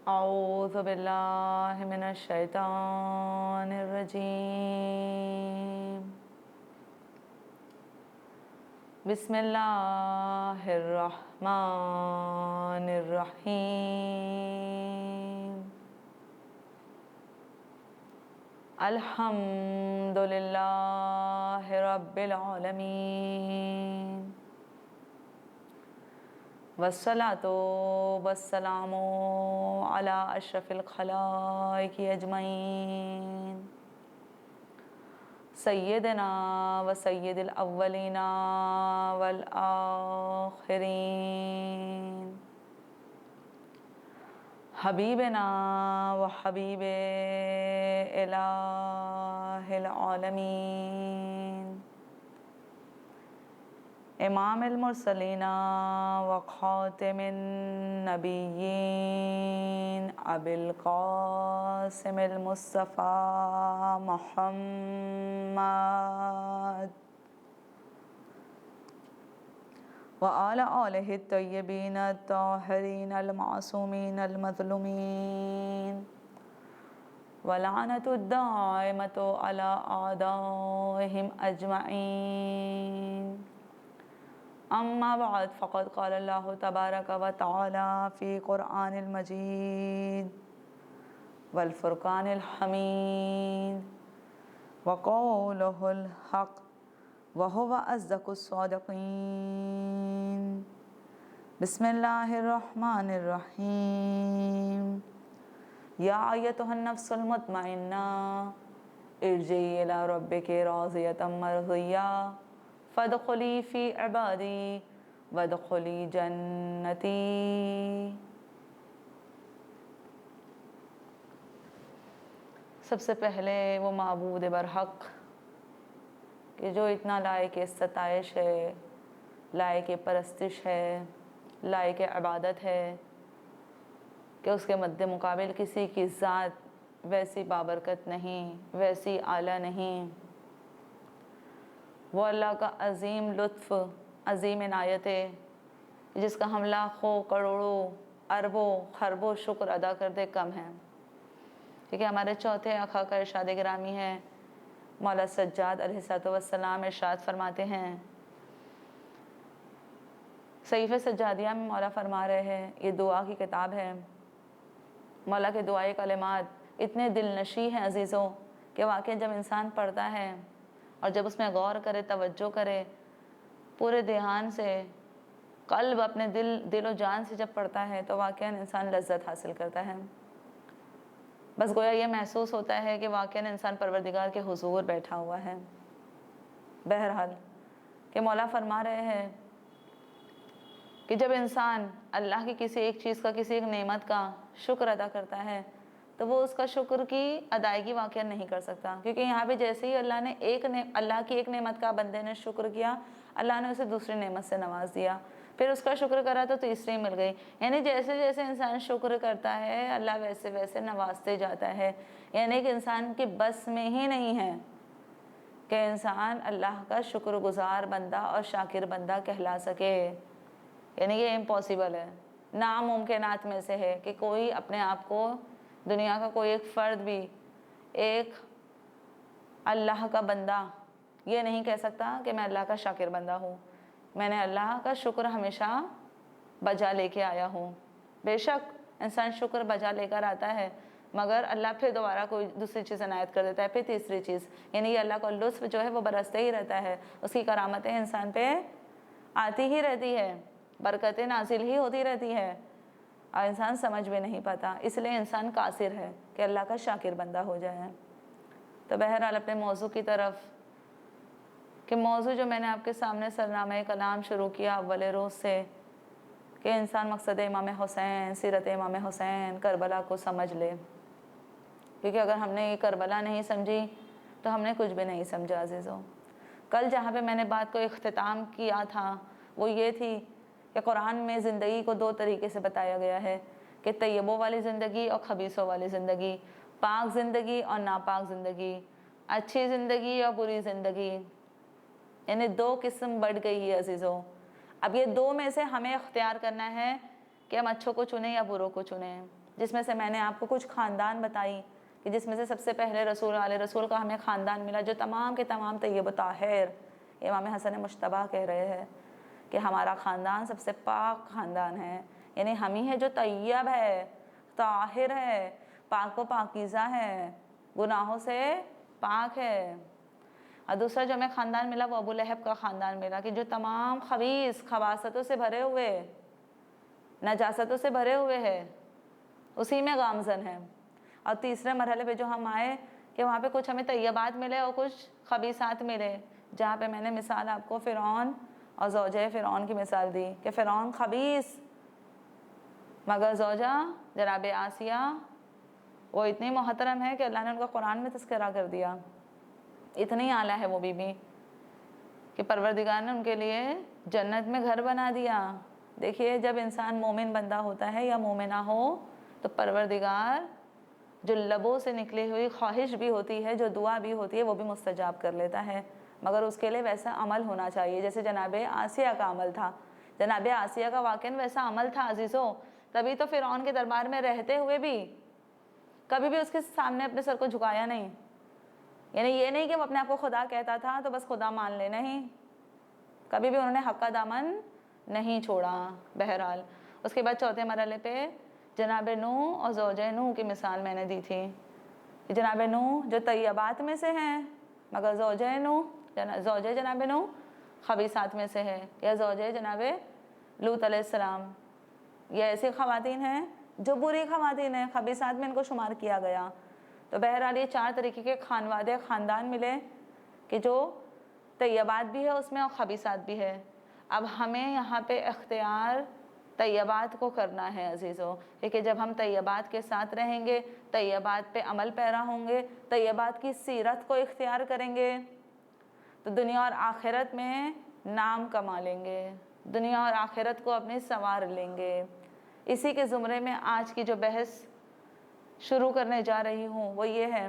أعوذ بالله من الشيطان الرجيم. بسم الله الرحمن الرحيم. الحمد لله رب العالمين، والصلاة والسلام على أشرف الخلائق أجمعين، سيدنا وسيد الأولين والآخرين، حبيبنا وحبيب إله العالمين، امام المرسلین و خاتم النبیین ابی القاسم المصطفى محمد و آلہ الطیبین الطاہرین المعصومین المظلومین، ولعنۃ الدائمۃ علی اعدائهم اجمعین. اما بعد، فقد قال اللہ تبارک و تعالی فی قرآن المجید والفرقان الحمید وقولہ الحق وہو اصدق الصادقین. بسم اللہ الرحمن الرحیم. یا ایتھا النفس المطمئنہ ارجعی الی ربک راضیۃ مرضیہ فادخلی فی عبادی وادخلی جنتی. سب سے پہلے وہ معبود برحق کہ جو اتنا لائق ستائش ہے، لائق پرستش ہے، لائق عبادت ہے کہ اس کے مد مقابل کسی کی ذات ویسی بابرکت نہیں، ویسی اعلیٰ نہیں. وہ اللہ کا عظیم لطف، عظیم عنایت ہے جس کا ہم لاکھوں کروڑوں اربوں خربوں شکر ادا کرتے کم ہیں. کیونکہ ہمارے چوتھے آقا کا ارشاد گرامی ہے، مولا سجاد علیہ السلام ارشاد فرماتے ہیں، صحیفہ سجادیہ میں مولا فرما رہے ہیں، یہ دعا کی کتاب ہے. مولا کے دعائے کلمات اتنے دل نشیں ہیں عزیزوں کہ واقعی جب انسان پڑھتا ہے اور جب اس میں غور کرے، توجہ کرے، پورے دھیان سے، قلب اپنے دل و جان سے جب پڑھتا ہے تو واقعاً انسان لذت حاصل کرتا ہے. بس گویا یہ محسوس ہوتا ہے کہ واقعاً انسان پروردگار کے حضور بیٹھا ہوا ہے. بہرحال کہ مولا فرما رہے ہیں کہ جب انسان اللہ کی کسی ایک چیز کا، کسی ایک نعمت کا شکر ادا کرتا ہے تو وہ اس کا شکر کی ادائیگی واقعا نہیں کر سکتا. کیونکہ یہاں پہ جیسے ہی اللہ کی ایک نعمت کا بندے نے شکر کیا، اللہ نے اسے دوسری نعمت سے نواز دیا. پھر اس کا شکر کرا تو تیسری مل گئی. یعنی جیسے جیسے انسان شکر کرتا ہے اللہ ویسے ویسے نوازتے جاتا ہے. یعنی کہ انسان کی بس میں ہی نہیں ہے کہ انسان اللہ کا شکر گزار بندہ اور شاکر بندہ کہلا سکے. یعنی یہ امپاسبل ہے، ناممکنات میں سے ہے کہ کوئی اپنے آپ کو، دنیا کا کوئی ایک فرد بھی ایک اللہ کا بندہ یہ نہیں کہہ سکتا کہ میں اللہ کا شاکر بندہ ہوں، میں نے اللہ کا شکر ہمیشہ بجا لے کے آیا ہوں. بے شک انسان شکر بجا لے کر آتا ہے، مگر اللہ پھر دوبارہ کوئی دوسری چیز عنایت کر دیتا ہے، پھر تیسری چیز. یعنی یہ اللہ کا لطف جو ہے وہ برستے ہی رہتا ہے، اس کی کرامتیں انسان پہ آتی ہی رہتی ہے، برکتیں نازل ہی ہوتی رہتی ہے اور انسان سمجھ بھی نہیں پاتا. اس لیے انسان قاصر ہے کہ اللہ کا شاکر بندہ ہو جائے. تو بہرحال اپنے موضوع کی طرف، کہ موضوع جو میں نے آپ کے سامنے سرنامہ کلام شروع کیا اول روز سے، کہ انسان مقصد امام حسین، سیرت امام حسین، کربلا کو سمجھ لے. کیونکہ اگر ہم نے یہ کربلا نہیں سمجھی تو ہم نے کچھ بھی نہیں سمجھا عزیزوں. کل جہاں پہ میں نے بات کو اختتام کیا تھا وہ یہ تھی کہ قرآن میں زندگی کو دو طریقے سے بتایا گیا ہے، کہ طیبوں والی زندگی اور خبیثوں والی زندگی، پاک زندگی اور ناپاک زندگی، اچھی زندگی اور بری زندگی. یعنی دو قسم بڑھ گئی ہے عزیزوں. اب یہ دو میں سے ہمیں اختیار کرنا ہے کہ ہم اچھوں کو چنیں یا بروں کو چنیں، جس میں سے میں نے آپ کو کچھ خاندان بتائی کہ جس میں سے سب سے پہلے رسول علیہ رسول کا ہمیں خاندان ملا جو تمام کے تمام طیب و طاہر، امام حسن مجتبیٰ کہہ رہے ہیں کہ ہمارا خاندان سب سے پاک خاندان ہے، یعنی ہم ہی ہے جو طیب ہے، طاہر ہے، پاک و پاکیزہ ہے، گناہوں سے پاک ہے۔ اور دوسرا جو ہمیں خاندان ملا وہ ابو لہب کا خاندان ملا کہ جو تمام خبیث خباثتوں سے بھرے ہوئے، نجاستوں سے بھرے ہوئے ہے، اسی میں گامزن ہے۔ اور تیسرے مرحلے پہ جو ہم آئے کہ وہاں پہ کچھ ہمیں طیبات ملے اور کچھ خبیثات ملے، جہاں پہ میں نے مثال آپ کو فرعون اور زوجہ فرعون کی مثال دی کہ فرعون خبیث، مگر زوجہ جناب آسیہ وہ اتنی محترم ہے کہ اللہ نے ان کا قرآن میں تذکرہ کر دیا، اتنی اعلیٰ ہے وہ بی بی کہ پروردگار نے ان کے لیے جنت میں گھر بنا دیا۔ دیکھیے جب انسان مومن بندہ ہوتا ہے یا مومنہ ہو تو پروردگار جو لبوں سے نکلی ہوئی خواہش بھی ہوتی ہے، جو دعا بھی ہوتی ہے، وہ بھی مستجاب کر لیتا ہے، مگر اس کے لیے ویسا عمل ہونا چاہیے جیسے جناب آسیہ کا عمل تھا۔ جناب آسیہ کا واقعاً ویسا عمل تھا عزیزوں، تبھی تو فرعون کے دربار میں رہتے ہوئے بھی کبھی بھی اس کے سامنے اپنے سر کو جھکایا نہیں، یعنی یہ نہیں کہ وہ اپنے آپ کو خدا کہتا تھا تو بس خدا مان لے، نہیں، کبھی بھی انہوں نے حق کا دامن نہیں چھوڑا۔ بہرحال اس کے بعد چوتھے مرحلے پہ جناب نوح اور زوجہ نوح کی مثال میں نے دی تھی کہ جناب نوح جو طیبات میں سے ہیں، مگر زوجہ جناب نوح خبیثات میں سے ہے، یا زوجہ جناب لوط علیہ السلام، یہ ایسی خواتین ہیں جو بری خواتین ہیں، خبیثات میں ان کو شمار کیا گیا۔ تو بہرحال یہ چار طریقے کے خاندان ملے کہ جو طیبات بھی ہے اس میں اور خبیثات بھی ہے۔ اب ہمیں یہاں پہ اختیار طیبات کو کرنا ہے عزیزوں، کیونکہ جب ہم طیبات کے ساتھ رہیں گے، طیبات پہ عمل پیرا ہوں گے، طیبات کی سیرت کو اختیار کریں گے تو دنیا اور آخرت میں نام کما لیں گے، دنیا اور آخرت کو اپنی سنوار لیں گے۔ اسی کے زمرے میں آج کی جو بحث شروع کرنے جا رہی ہوں وہ یہ ہے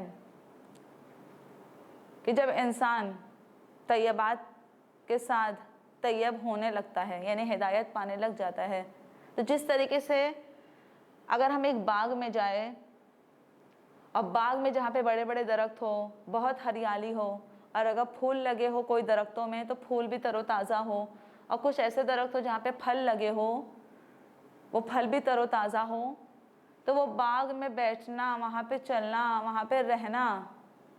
کہ جب انسان طیبات کے ساتھ طیب ہونے لگتا ہے، یعنی ہدایت پانے لگ جاتا ہے، تو جس طریقے سے اگر ہم ایک باغ میں جائیں اور باغ میں جہاں پہ بڑے بڑے درخت ہو، بہت ہریالی ہو، اور اگر پھول لگے ہو کوئی درختوں میں تو پھول بھی تر و تازہ ہو، اور کچھ ایسے درخت ہو جہاں پہ پھل لگے ہو وہ پھل بھی تر و تازہ ہو، تو وہ باغ میں بیٹھنا، وہاں پہ چلنا، وہاں پہ رہنا،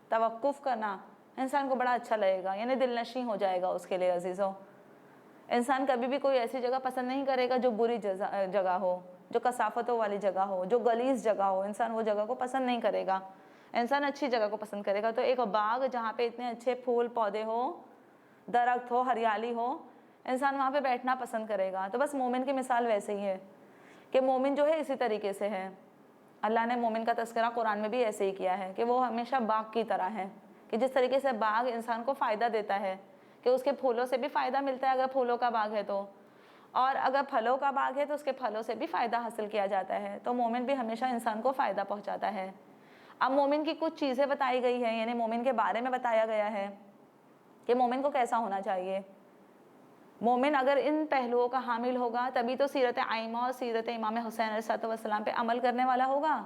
توقف کرنا انسان کو بڑا اچھا لگے گا، یعنی دل نشیں ہو جائے گا اس کے لیے عزیزوں۔ انسان کبھی بھی کوئی ایسی جگہ پسند نہیں کرے گا جو بری جگہ ہو، جو کثافتوں والی جگہ ہو، جو گلیز جگہ ہو، انسان وہ جگہ کو پسند نہیں کرے گا، انسان اچھی جگہ کو پسند کرے گا۔ تو ایک باغ جہاں پہ اتنے اچھے پھول پودے ہو، درخت ہو، ہریالی ہو، انسان وہاں پہ بیٹھنا پسند کرے گا۔ تو بس مومن کی مثال ویسے ہی ہے کہ مومن جو ہے اسی طریقے سے ہے۔ اللہ نے مومن کا تذکرہ قرآن میں بھی ایسے ہی کیا ہے کہ وہ ہمیشہ باغ کی طرح ہے، کہ جس طریقے سے باغ انسان کو فائدہ دیتا ہے کہ اس کے پھولوں سے بھی فائدہ ملتا ہے اگر پھولوں کا باغ ہے تو، اور اگر پھلوں کا باغ ہے تو اس کے پھلوں سے بھی فائدہ حاصل کیا جاتا ہے، تو مومن بھی ہمیشہ انسان کو فائدہ پہنچاتا ہے۔ اب مومن کی کچھ چیزیں بتائی گئی ہیں، یعنی مومن کے بارے میں بتایا گیا ہے کہ مومن کو کیسا ہونا چاہیے۔ مومن اگر ان پہلوؤں کا حامل ہوگا تبھی تو سیرت آئمہ اور سیرت امام حسین علیہ السلام پہ عمل کرنے والا ہوگا۔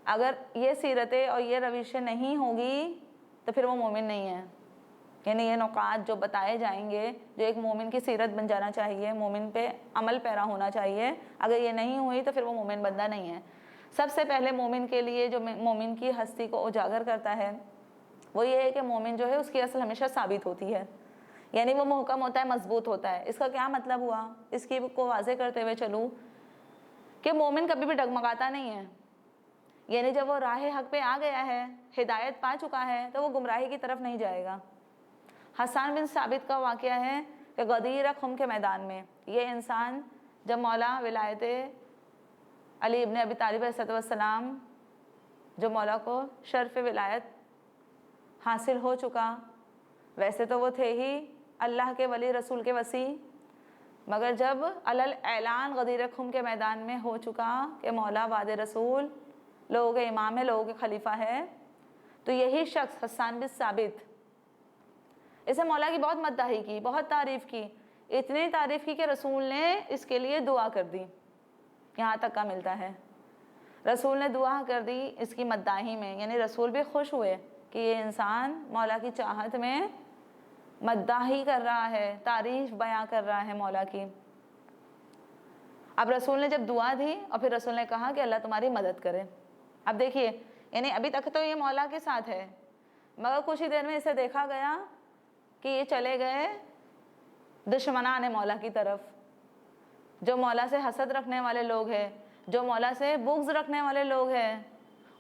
اگر یہ سیرتیں اور یہ روشیں نہیں ہوگی تو پھر وہ مومن نہیں ہے۔ یعنی یہ نکات جو بتائے جائیں گے، جو ایک مومن کی سیرت بن جانا چاہیے، مومن پہ عمل پیرا ہونا چاہیے، اگر یہ نہیں ہوئی تو پھر وہ مومن بندہ نہیں ہے۔ سب سے پہلے مومن کے لیے جو مومن کی ہستی کو اجاگر کرتا ہے وہ یہ ہے کہ مومن جو ہے اس کی اصل ہمیشہ ثابت ہوتی ہے، یعنی وہ محکم ہوتا ہے، مضبوط ہوتا ہے۔ اس کا کیا مطلب ہوا؟ اس کی کو واضح کرتے ہوئے چلوں کہ مومن کبھی بھی ڈگمگاتا نہیں ہے، یعنی جب وہ راہ حق پہ آ گیا ہے، ہدایت پا چکا ہے، تو وہ گمراہی کی طرف نہیں جائے گا۔ حسان بن ثابت کا واقعہ ہے کہ غدیر خم کے میدان میں یہ انسان جب مولا ولایت علی ابن ابی طالب علیہ السلام جو مولا کو شرف ولایت حاصل ہو چکا، ویسے تو وہ تھے ہی اللہ کے ولی، رسول کے وصی، مگر جب علل اعلان غدیر خم کے میدان میں ہو چکا کہ مولا وعد رسول، لوگوں کے امام ہے، لوگوں کے خلیفہ ہے، تو یہی شخص حسان بن ثابت اسے مولا کی بہت مداحی کی، بہت تعریف کی، اتنی تعریف کی کہ رسول نے اس کے لیے دعا کر دی یہاں تک کا ملتا ہے۔ رسول نے دعا کر دی اس کی مداحی میں، یعنی رسول بھی خوش ہوئے کہ یہ انسان مولا کی چاہت میں مداحی کر رہا ہے، تعریف بیان کر رہا ہے مولا کی۔ اب رسول نے جب دعا دی اور پھر رسول نے کہا کہ اللہ تمہاری مدد کرے۔ اب دیکھیے، یعنی ابھی تک تو یہ مولا کے ساتھ ہے، مگر کچھ ہی دیر میں اسے دیکھا گیا کہ یہ چلے گئے دشمنان مولا کی طرف، جو مولا سے حسد رکھنے والے لوگ ہیں، جو مولا سے بغض رکھنے والے لوگ ہیں،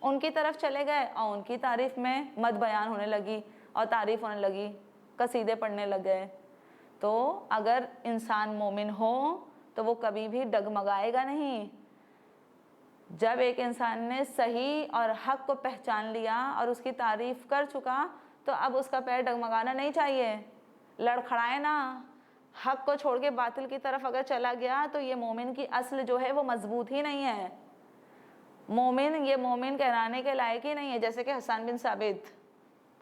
ان کی طرف چلے گئے اور ان کی تعریف میں مد بیان ہونے لگی اور تعریف ہونے لگی، قصیدے پڑھنے لگ گئے۔ تو اگر انسان مومن ہو تو وہ کبھی بھی ڈگمگائے گا نہیں۔ جب ایک انسان نے صحیح اور حق کو پہچان لیا اور اس کی تعریف کر چکا تو اب اس کا پیر ڈگمگانا نہیں چاہیے، لڑکھڑائے نا۔ حق کو چھوڑ کے باطل کی طرف اگر چلا گیا تو یہ مومن کی اصل جو ہے وہ مضبوط ہی نہیں ہے، یہ مومن کہلانے کے لائق ہی نہیں ہے۔ جیسے کہ حسان بن ثابت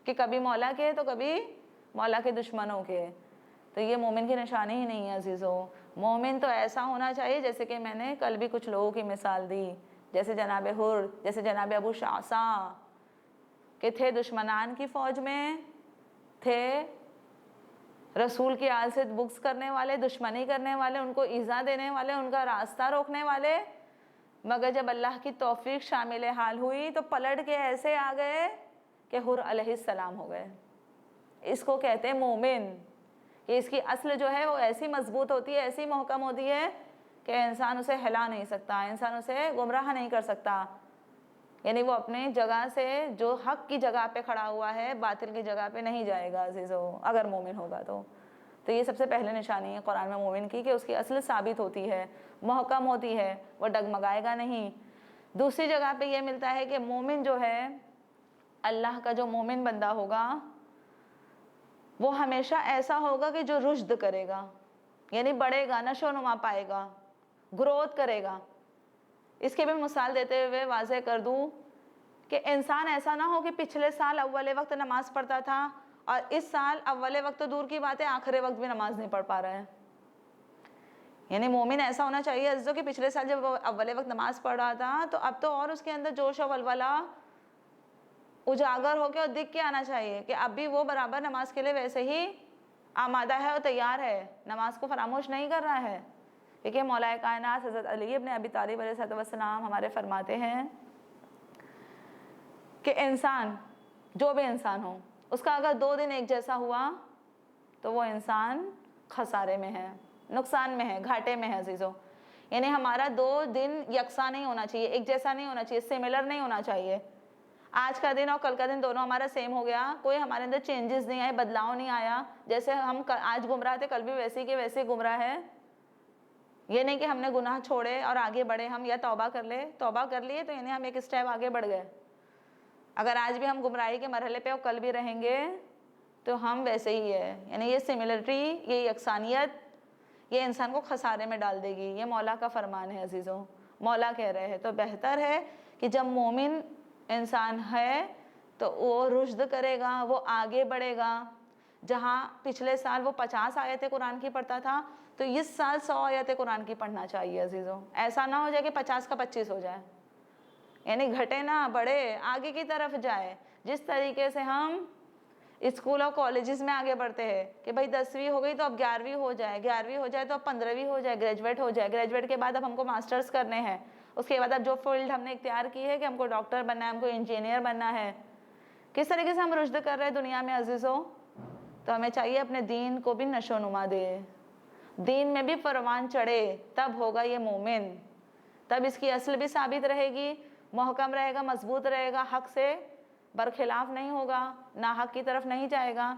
کہ کبھی مولا کے تو کبھی مولا کے دشمنوں کے، تو یہ مومن کی نشانی ہی نہیں ہے عزیزو۔ مومن تو ایسا ہونا چاہیے جیسے کہ میں نے کل بھی کچھ لوگوں کی مثال دی، جیسے جناب حر، جیسے جناب ابو شعثا کہ تھے دشمنان کی فوج میں، تھے رسول کی آل سے بغض کرنے والے، دشمنی کرنے والے، ان کو ایذا دینے والے، ان کا راستہ روکنے والے، مگر جب اللہ کی توفیق شامل حال ہوئی تو پلٹ کے ایسے آ گئے کہ حر علیہ السلام ہو گئے۔ اس کو کہتے ہیں مومن، کہ اس کی اصل جو ہے وہ ایسی مضبوط ہوتی ہے، ایسی محکم ہوتی ہے کہ انسان اسے ہلا نہیں سکتا، انسان اسے گمراہ نہیں کر سکتا۔ یعنی وہ اپنے جگہ سے جو حق کی جگہ پہ کھڑا ہوا ہے باطل کی جگہ پہ نہیں جائے گا عزیزو، اگر مومن ہوگا تو یہ سب سے پہلے نشانی ہے قرآن میں مومن کی کہ اس کی اصل ثابت ہوتی ہے، محکم ہوتی ہے، وہ ڈگمگائے گا نہیں۔ دوسری جگہ پہ یہ ملتا ہے کہ مومن جو ہے، اللہ کا جو مومن بندہ ہوگا وہ ہمیشہ ایسا ہوگا کہ جو رشد کرے گا، یعنی بڑھے گا، نشو و نما پائے گا، گروتھ کرے گا۔ اس کے بھی مثال دیتے ہوئے واضح کر دوں کہ انسان ایسا نہ ہو کہ پچھلے سال اول وقت نماز پڑھتا تھا اور اس سال اول وقت تو دور کی بات ہے آخر وقت بھی نماز نہیں پڑھ پا رہا ہے۔ یعنی مومن ایسا ہونا چاہیے عزیزو کہ پچھلے سال جب اول وقت نماز پڑھ رہا تھا تو اب تو اور اس کے اندر جوش و ولولہ اجاگر ہو کے اور دکھ کے آنا چاہیے کہ اب بھی وہ برابر نماز کے لیے ویسے ہی آمادہ ہے اور تیار ہے، نماز کو فراموش نہیں کر رہا ہے۔ کیونکہ مولا کائنات حضرت علی ابن ابی طالب علیہ السلام ہمارے فرماتے ہیں کہ انسان، جو بھی انسان ہو، اس کا اگر 2 دن ایک جیسا ہوا تو وہ انسان خسارے میں ہے، نقصان میں ہے، گھاٹے میں ہے عزیزو۔ یعنی ہمارا 2 دن یکساں نہیں ہونا چاہیے، ایک جیسا نہیں ہونا چاہیے، سملر نہیں ہونا چاہیے۔ آج کا دن اور کل کا دن دونوں ہمارا سیم ہو گیا، کوئی ہمارے اندر چینجز نہیں آئے، بدلاؤ نہیں آیا، جیسے ہم آج گمراہ تھے کل بھی ویسے کے ویسے گمراہ ہے۔ یہ نہیں کہ ہم نے گناہ چھوڑے اور آگے بڑھے ہم، یا توبہ کر لے، توبہ کر لیے تو یعنی ہم ایک اسٹیپ آگے بڑھ گئے۔ اگر آج بھی ہم گمراہی کے مرحلے پہ اور کل بھی رہیں گے تو ہم ویسے ہی ہے۔ یعنی یہ سملرٹی، یہ یکسانیت، یہ انسان کو خسارے میں ڈال دے گی۔ یہ مولا کا فرمان ہے عزیزوں، مولا کہہ رہے ہیں۔ تو بہتر ہے کہ جب مومن انسان ہے تو وہ رشد کرے گا، وہ آگے بڑھے گا۔ جہاں پچھلے سال وہ 50 آیتیں قرآن کی پڑھتا تھا تو اس سال 100 آیتیں قرآن کی پڑھنا چاہیے عزیزوں۔ ایسا نہ ہو جائے کہ 50 کا 25 ہو جائے، یعنی گھٹے نہ، بڑھے، آگے کی طرف جائے۔ جس طریقے سے ہم اسکول اور کالجز میں آگے بڑھتے ہیں کہ بھائی 10ویں ہو گئی تو اب 11ویں ہو جائے، 11ویں ہو جائے تو اب 15ویں ہو جائے، گریجویٹ ہو جائے، گریجویٹ کے بعد اب ہم کو ماسٹرز کرنے ہیں، اس کے بعد اب جو فیلڈ ہم نے اختیار کی ہے کہ ہم کو ڈاکٹر بننا ہے، ہم کو انجینئر بننا ہے۔ کس طریقے سے ہم رشد کر رہے ہیں دنیا میں عزیزوں؟ تو ہمیں چاہیے اپنے دین کو بھی نشو و نما دے، دین میں بھی پروان چڑھے، تب ہوگا یہ مومن، تب اس کی اصل بھی ثابت رہے گی، محکم رہے گا، مضبوط رہے گا، حق سے برخلاف نہیں ہوگا، ناحق کی طرف نہیں جائے گا،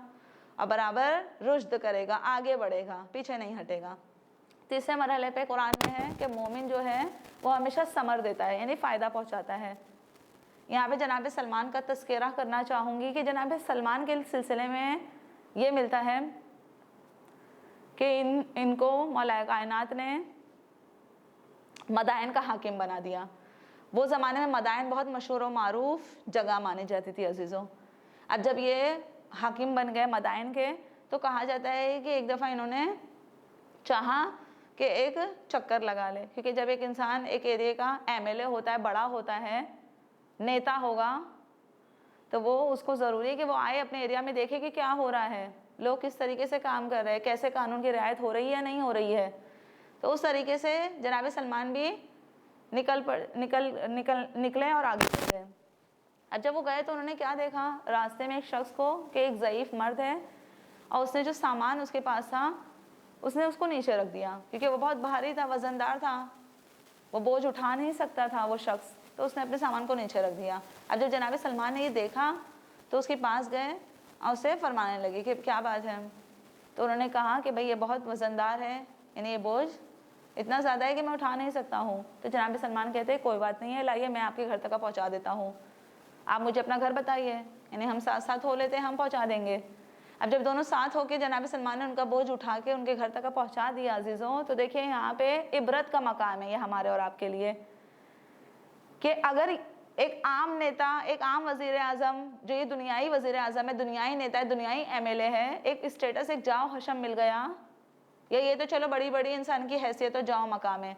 اور برابر رشد کرے گا، آگے بڑھے گا، پیچھے نہیں ہٹے گا۔ تیسرے مرحلے پہ قرآن میں ہے کہ مومن جو ہے وہ ہمیشہ ثمر دیتا ہے، یعنی فائدہ پہنچاتا ہے۔ یہاں پہ جناب سلمان کا تذکرہ کرنا چاہوں گی کہ جناب سلمان کے سلسلے میں یہ ملتا ہے کہ ان کو مولا کائنات نے مدائن کا حاکم بنا دیا۔ وہ زمانے میں مدائن بہت مشہور و معروف جگہ مانی جاتی تھی عزیزوں۔ اب جب یہ حاکم بن گئے مدائن کے تو کہا جاتا ہے کہ ایک دفعہ انہوں نے چاہا کہ ایک چکر لگا لے، کیونکہ جب ایک انسان ایک ایریے کا MLA ہوتا ہے، بڑا ہوتا ہے، نیتا ہوگا، تو وہ اس کو ضروری ہے کہ وہ آئے اپنے ایریا میں دیکھے کہ کیا ہو رہا ہے، لوگ کس طریقے سے کام کر رہے ہیں، کیسے قانون کی رعایت ہو رہی ہے یا نہیں ہو رہی ہے۔ تو اس طریقے سے جناب سلمان بھی نکلے اور آگے بڑھ گئے۔ اب جب وہ گئے تو انہوں نے کیا دیکھا راستے میں ایک شخص کو کہ ایک ضعیف مرد ہے اور اس نے جو سامان اس کے پاس تھا اس نے اس کو نیچے رکھ دیا، کیونکہ وہ بہت بھاری تھا، وزندار تھا، وہ بوجھ اٹھا نہیں سکتا تھا وہ شخص، تو اس نے اپنے سامان کو نیچے رکھ دیا۔ اب جب جناب سلمان نے یہ دیکھا تو اس کے پاس گئے اور اسے فرمانے لگے کہ کیا بات ہے؟ تو انہوں نے کہا کہ بھئی یہ بہت وزندار ہے، یعنی یہ بوجھ اتنا زیادہ ہے کہ میں اٹھا نہیں سکتا ہوں۔ تو جناب سلمان کہتے ہیں کوئی بات نہیں ہے، لائیے میں آپ کے گھر تک پہنچا دیتا ہوں، آپ مجھے اپنا گھر بتائیے، یعنی ہم ساتھ ساتھ ہو لیتے ہیں، ہم پہنچا دیں گے۔ اب جب دونوں ساتھ ہو کے جناب سلمان نے ان کا بوجھ اٹھا کے ان کے گھر تک پہنچا دیا عزیزوں، تو دیکھیں یہاں پہ عبرت کا مقام ہے یہ ہمارے اور آپ کے لیے، کہ اگر ایک عام نیتا، ایک عام وزیر اعظم جو یہ دنیائی وزیر اعظم ہے، دنیائی نیتا ہے، دنیائی MLA ہے، ایک اسٹیٹس، ایک جاؤ حشم مل گیا، یا یہ تو چلو بڑی بڑی انسان کی حیثیت اور جاؤ مقام ہے،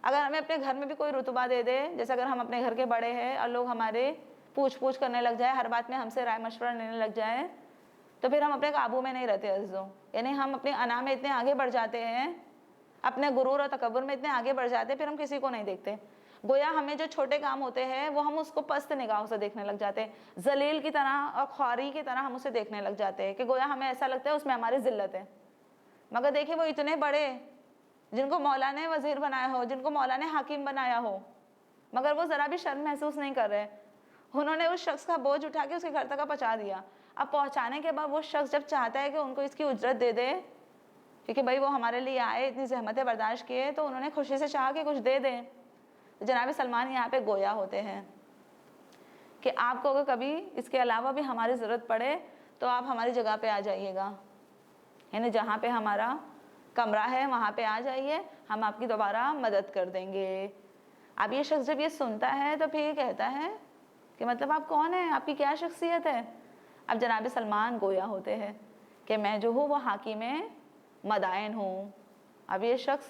اگر ہمیں اپنے گھر میں بھی کوئی رتبہ دے دے، جیسے اگر ہم اپنے گھر کے بڑے ہیں اور لوگ ہمارے پوچھ کرنے لگ جائے، ہر بات میں ہم سے رائے مشورہ لینے لگ جائے، تو پھر ہم اپنے قابو میں نہیں رہتے عزیزوں، یعنی ہم اپنے انا میں اتنے آگے بڑھ جاتے ہیں، اپنے غرور اور تکبر میں اتنے آگے بڑھ جاتے ہیں، پھر ہم کسی کو نہیں دیکھتے، گویا ہمیں جو چھوٹے کام ہوتے ہیں وہ ہم اس کو پست نگاہوں سے دیکھنے لگ جاتے ہیں، ذلیل کی طرح اور خواری کی طرح ہم اسے دیکھنے لگ جاتے ہیں، کہ گویا ہمیں ایسا لگتا ہے اس میں ہماری ذلت ہے، مگر دیکھیں وہ اتنے بڑے جن کو مولا نے وزیر بنایا ہو، جن کو مولا نے حاکم بنایا ہو، مگر وہ ذرا بھی شرم محسوس نہیں کر رہے، انہوں نے اس شخص کا بوجھ اٹھا کے اس کے گھر تک پہنچا دیا۔ اب پہنچانے کے بعد وہ شخص جب چاہتا ہے کہ ان کو اس کی اجرت دے دے، کیونکہ بھائی وہ ہمارے لیے آئے، اتنی زحمتیں برداشت کیے، تو انہوں نے خوشی سے چاہا کہ کچھ دے دیں۔ جناب سلمان یہاں پہ گویا ہوتے ہیں کہ آپ کو اگر کبھی اس کے علاوہ بھی ہماری ضرورت پڑے تو آپ ہماری جگہ پہ آ جائیے گا، یعنی جہاں پہ ہمارا کمرہ ہے وہاں پہ آ جائیے، ہم آپ کی دوبارہ مدد کر دیں گے۔ اب یہ شخص جب یہ سنتا ہے تو پھر یہ کہتا ہے کہ مطلب آپ کون ہیں، آپ کی کیا شخصیت ہے؟ اب جناب سلمان گویا ہوتے ہیں کہ میں جو ہوں وہ حاکم مدائن ہوں۔ اب یہ شخص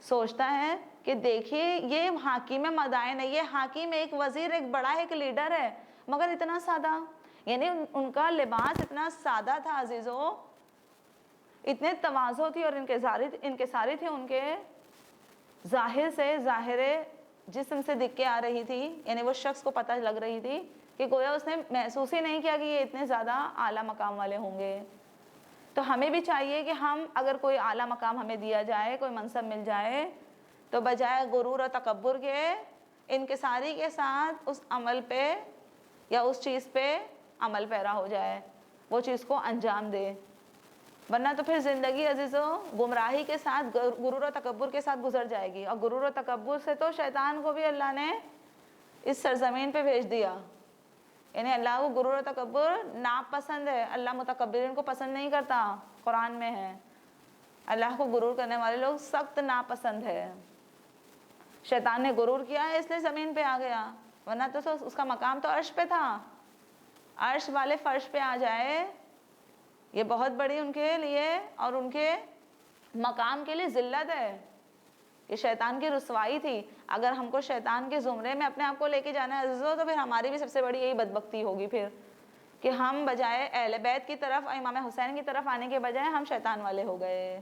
سوچتا ہے کہ دیکھیے یہ حاکم مدائن ہے، یہ حاکم ایک وزیر، ایک بڑا، ایک لیڈر ہے، مگر اتنا سادہ، یعنی ان کا لباس اتنا سادہ تھا عزیزوں، اتنے تواضع تھی اور انکساری تھی ان کے ظاہر سے، ظاہر جسم سے دکھ کے آ رہی تھی، یعنی وہ شخص کو پتہ لگ رہی تھی کہ گویا اس نے محسوس ہی نہیں کیا کہ یہ اتنے زیادہ اعلیٰ مقام والے ہوں گے۔ تو ہمیں بھی چاہیے کہ ہم اگر کوئی اعلیٰ مقام ہمیں دیا جائے، کوئی منصب مل جائے، تو بجائے غرور اور تکبر کے انکساری کے ساتھ اس عمل پہ یا اس چیز پہ عمل پیرا ہو جائے، وہ چیز کو انجام دے، ورنہ تو پھر زندگی عزیزوں گمراہی کے ساتھ، غرور و تکبر کے ساتھ گزر جائے گی، اور غرور و تکبر سے تو شیطان کو بھی اللہ نے اس سرزمین پہ بھیج دیا، یعنی اللہ کو غرور و تکبر ناپسند ہے، اللہ متکبرین کو پسند نہیں کرتا، قرآن میں ہے، اللہ کو غرور کرنے والے لوگ سخت ناپسند ہے۔ شیطان نے غرور کیا ہے اس لیے زمین پہ آ گیا، ورنہ تو اس کا مقام تو عرش پہ تھا، عرش والے فرش پہ آ جائے، یہ بہت بڑی ان کے لیے اور ان کے مقام کے لیے ذلت ہے، یہ شیطان کی رسوائی تھی۔ اگر ہم کو شیطان کے زمرے میں اپنے آپ کو لے کے جانا ہے عزیزو، تو پھر ہماری بھی سب سے بڑی یہی بدبختی ہوگی پھر، کہ ہم بجائے اہل بیت کی طرف، امام حسین کی طرف آنے کے بجائے ہم شیطان والے ہو گئے۔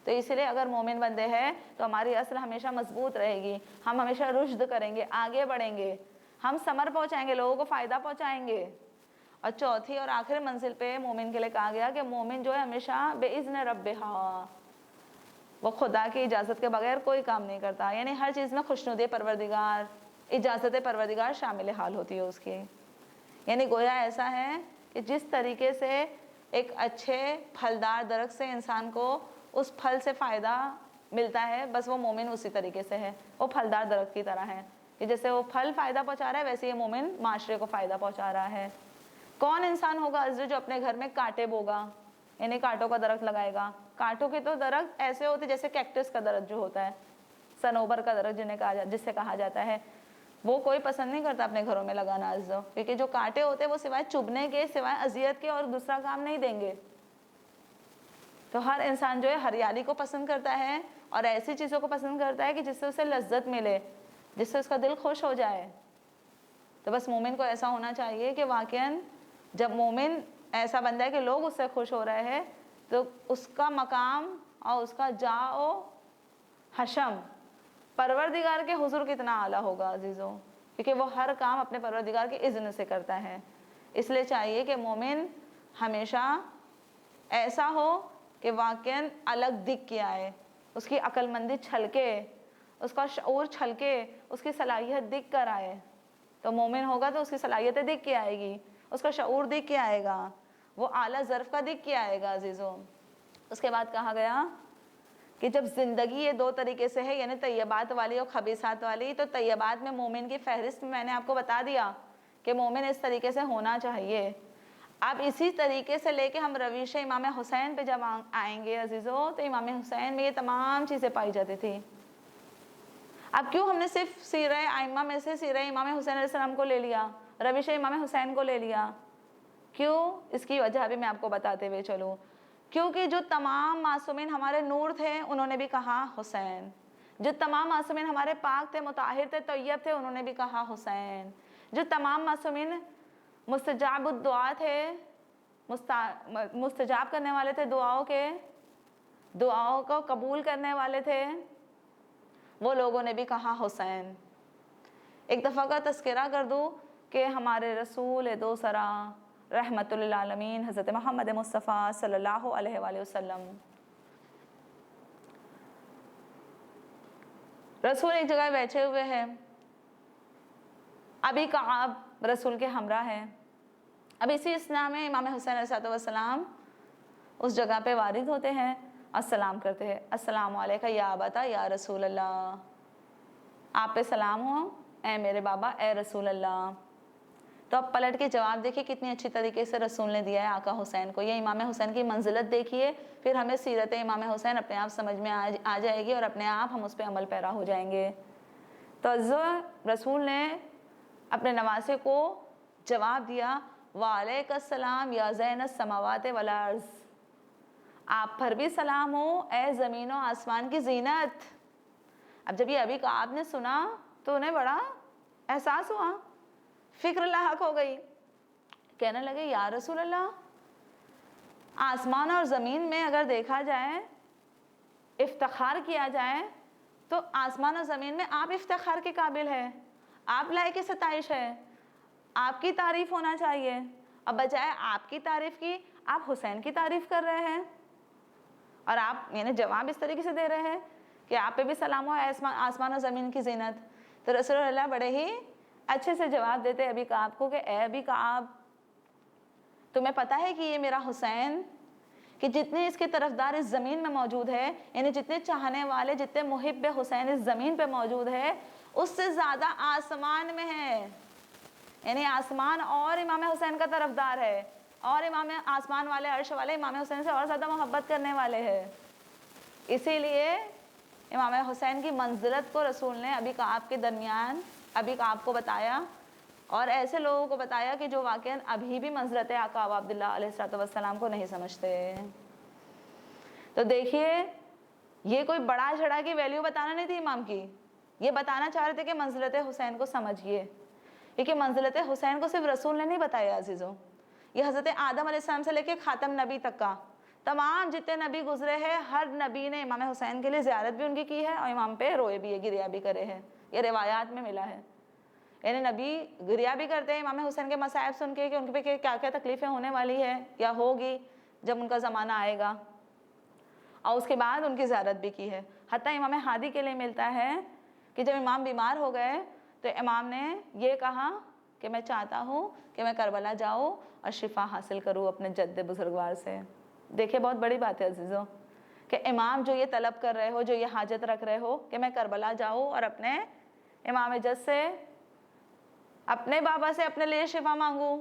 تو اس لیے اگر مومن بندے ہیں تو ہماری اصل ہمیشہ مضبوط رہے گی، ہم ہمیشہ رشد کریں گے، آگے بڑھیں گے، ہم ثمر پہنچائیں گے، لوگوں کو فائدہ پہنچائیں گے۔ اور چوتھی اور آخری منزل پہ مومن کے لیے کہا گیا کہ مومن جو ہے ہمیشہ بِإِذْنِ رَبِّهَا، وہ خدا کی اجازت کے بغیر کوئی کام نہیں کرتا، یعنی ہر چیز میں خوشنودی پروردگار، اجازت پروردگار شامل حال ہوتی ہے اس کی، یعنی گویا ایسا ہے کہ جس طریقے سے ایک اچھے پھلدار درخت سے انسان کو اس پھل سے فائدہ ملتا ہے، بس وہ مومن اسی طریقے سے ہے، وہ پھلدار درخت کی طرح ہے کہ جیسے وہ پھل فائدہ پہنچا رہا ہے ویسے یہ مومن معاشرے کو فائدہ پہنچا رہا ہے۔ کون انسان ہوگا جو اپنے گھر میں کانٹے بوگا، یعنی کانٹوں کا درخت لگائے گا؟ کانٹوں کے تو درخت ایسے ہوتے جیسے کیکٹس کا درخت جو ہوتا ہے، صنوبر کا درخت جس سے کہا جاتا ہے، وہ کوئی پسند نہیں کرتا اپنے گھروں میں لگانا عزیزو، کیونکہ جو کانٹے ہوتے ہیں وہ سوائے چبھنے کے، سوائے اذیت کے اور دوسرا کام نہیں دیں گے۔ تو ہر انسان جو ہے ہریالی کو پسند کرتا ہے، اور ایسی چیزوں کو پسند کرتا ہے کہ جس سے اسے لذت ملے، جس سے اس کا دل خوش ہو جائے۔ تو بس مومن کو ایسا ہونا چاہیے کہ واقعاً جب مومن ایسا بندہ ہے کہ لوگ اس سے خوش ہو رہے ہیں تو اس کا مقام اور اس کا جا و حشم پروردگار کے حضور کتنا اعلیٰ ہوگا عزیزوں، کیونکہ وہ ہر کام اپنے پروردگار کے اذن سے کرتا ہے۔ اس لیے چاہیے کہ مومن ہمیشہ ایسا ہو کہ واقعاً الگ دکھ کے آئے، اس کی عقل مندی چھلکے، اس کا شعور چھلکے، اس کی صلاحیت دکھ کر آئے۔ تو مومن ہوگا تو اس کی صلاحیتیں دکھ کے آئے گی، اس کا شعور دکھ کے آئے گا، وہ اعلیٰ ظرف کا دکھ کے آئے گا عزیزوں۔ اس کے بعد کہا گیا کہ جب زندگی یہ دو طریقے سے ہے، یعنی طیبات والی اور خبیثات والی، تو طیبات میں مومن کی فہرست میں نے آپ کو بتا دیا کہ مومن اس طریقے سے ہونا چاہیے۔ اب اسی طریقے سے لے کے ہم رویش امام حسین پہ جب آئیں گے عزیزوں، تو امام حسین میں یہ تمام چیزیں پائی جاتی تھی۔ اب کیوں ہم نے صرف سیرہ ائمہ میں سے سیرہ امام حسین علیہ السلام کو لے لیا، روش امام حسین کو لے لیا؟ کیوں؟ اس کی وجہ بھی میں آپ کو بتاتے ہوئے چلوں۔ کیونکہ جو تمام معصومین ہمارے نور تھے انہوں نے بھی کہا حسین، جو تمام معصومین ہمارے پاک تھے، مطہر تھے، طیب تھے، انہوں نے بھی کہا حسین، جو تمام معصومین مستجاب الدعا تھے، مستجاب کرنے والے تھے دعاؤں کو قبول کرنے والے تھے، وہ لوگوں نے بھی کہا حسین۔ ایک دفعہ کا تذکرہ کر دوں کہ ہمارے رسول دو سرا رحمت للعالمین حضرت محمد مصطفیٰ صلی اللہ علیہ وآلہ وسلم، رسول ایک جگہ بیٹھے ہوئے ہیں، ابھی کعب رسول کے ہمراہ ہے۔ اب اسی اسلام میں امام حسین علیہ السلام اس جگہ پہ وارد ہوتے ہیں اور سلام کرتے ہیں، السلام علیکہ یا ابتا یا رسول اللہ، آپ پہ سلام ہو اے میرے بابا، اے رسول اللہ۔ تو اب پلٹ کے جواب دیکھیے کتنی اچھی طریقے سے رسول نے دیا ہے آقا حسین کو۔ یہ امام حسین کی منزلت دیکھیے، پھر ہمیں سیرت امام حسین اپنے آپ سمجھ میں آ جائے گی اور اپنے آپ ہم اس پہ عمل پیرا ہو جائیں گے۔ تو رسول نے اپنے نواسے کو جواب دیا، وعلیک السلام یا زین السماوات والارض، آپ پر بھی سلام ہو اے زمین و آسمان کی زینت۔ اب جب یہ ابھی کعب نے سنا تو انہیں بڑا احساس ہوا، فکر لاحق ہو گئی، کہنے لگے یا رسول اللہ، آسمان اور زمین میں اگر دیکھا جائے، افتخار کیا جائے، تو آسمان اور زمین میں آپ افتخار کے قابل ہیں، آپ لائق ستائش ہے، آپ کی تعریف ہونا چاہیے۔ اب بجائے آپ کی تعریف کی آپ حسین کی تعریف کر رہے ہیں، اور آپ یعنی جواب اس طریقے سے دے رہے ہیں کہ آپ پہ بھی سلام ہو آسمان اور زمین کی زینت۔ تو رسول اللہ بڑے ہی اچھے سے جواب دیتے ابی کعب کو کہ اے ابی کعب، تمہیں پتہ ہے کہ یہ میرا حسین، کہ جتنے اس کے طرفدار اس زمین میں موجود ہے، یعنی جتنے چاہنے والے، جتنے محب حسین اس زمین پہ موجود ہے، اس سے زیادہ آسمان میں ہے، یعنی آسمان اور امام حسین کا طرفدار ہے، اور امام آسمان والے عرش والے امام حسین سے اور زیادہ محبت کرنے والے ہیں۔ اسی لیے امام حسین کی منزلت کو رسول نے ابی کعب کے درمیان ابی کعب کو بتایا، اور ایسے لوگوں کو بتایا کہ جو واقعاً ابھی بھی منزلت آقا عبداللہ علیہ السلام کو نہیں سمجھتے۔ تو دیکھیے یہ کوئی بڑا چڑھا کی ویلیو بتانا نہیں تھی امام کی، یہ بتانا چاہ رہے تھے کہ منزلت حسین کو سمجھیے، کیونکہ منزلت حسین کو صرف رسول نے نہیں بتایا عزیزوں، یہ حضرت آدم علیہ السلام سے لے کے خاتم نبی تک کا تمام جتنے نبی گزرے ہیں، ہر نبی نے امام حسین کے لیے زیارت بھی ان کی ہے اور امام پہ روئے بھی ہے، گریا بھی کرے ہیں، یہ روایات میں ملا ہے۔ یعنی نبی گریا بھی کرتے ہیں امام حسین کے مصائب سن کے کہ ان پہ کیا کیا تکلیفیں ہونے والی ہے یا ہوگی جب ان کا زمانہ آئے گا، اور اس کے بعد ان کی زیارت بھی کی ہے۔ حتیٰ امام ہادی کے لیے ملتا ہے کہ جب امام بیمار ہو گئے تو امام نے یہ کہا کہ میں چاہتا ہوں کہ میں کربلا جاؤں اور شفا حاصل کروں اپنے جد بزرگوار سے۔ دیکھیں بہت بڑی بات ہے عزیزوں کہ امام جو یہ طلب کر رہے ہو، جو یہ حاجت رکھ رہے ہو کہ میں کربلا جاؤں اور اپنے امام جد سے، اپنے بابا سے اپنے لیے شفا مانگوں،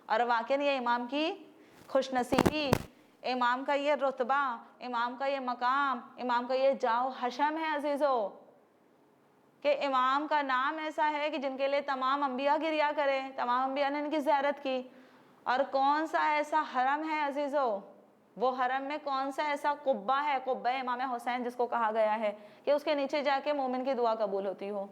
اور واقعی یہ امام کی خوش نصیبی، امام کا یہ رتبہ، امام کا یہ مقام، امام کا یہ جاؤ حشم ہے عزیزوں، کہ امام کا نام ایسا ہے کہ جن کے لیے تمام انبیاء گریا کرے، تمام انبیاء نے ان کی زیارت کی۔ اور کون سا ایسا حرم ہے عزیزوں وہ حرم میں کون سا ایسا قبہ ہے، قبہ امام حسین جس کو کہا گیا ہے کہ اس کے نیچے جا کے مومن کی دعا قبول ہوتی ہو؟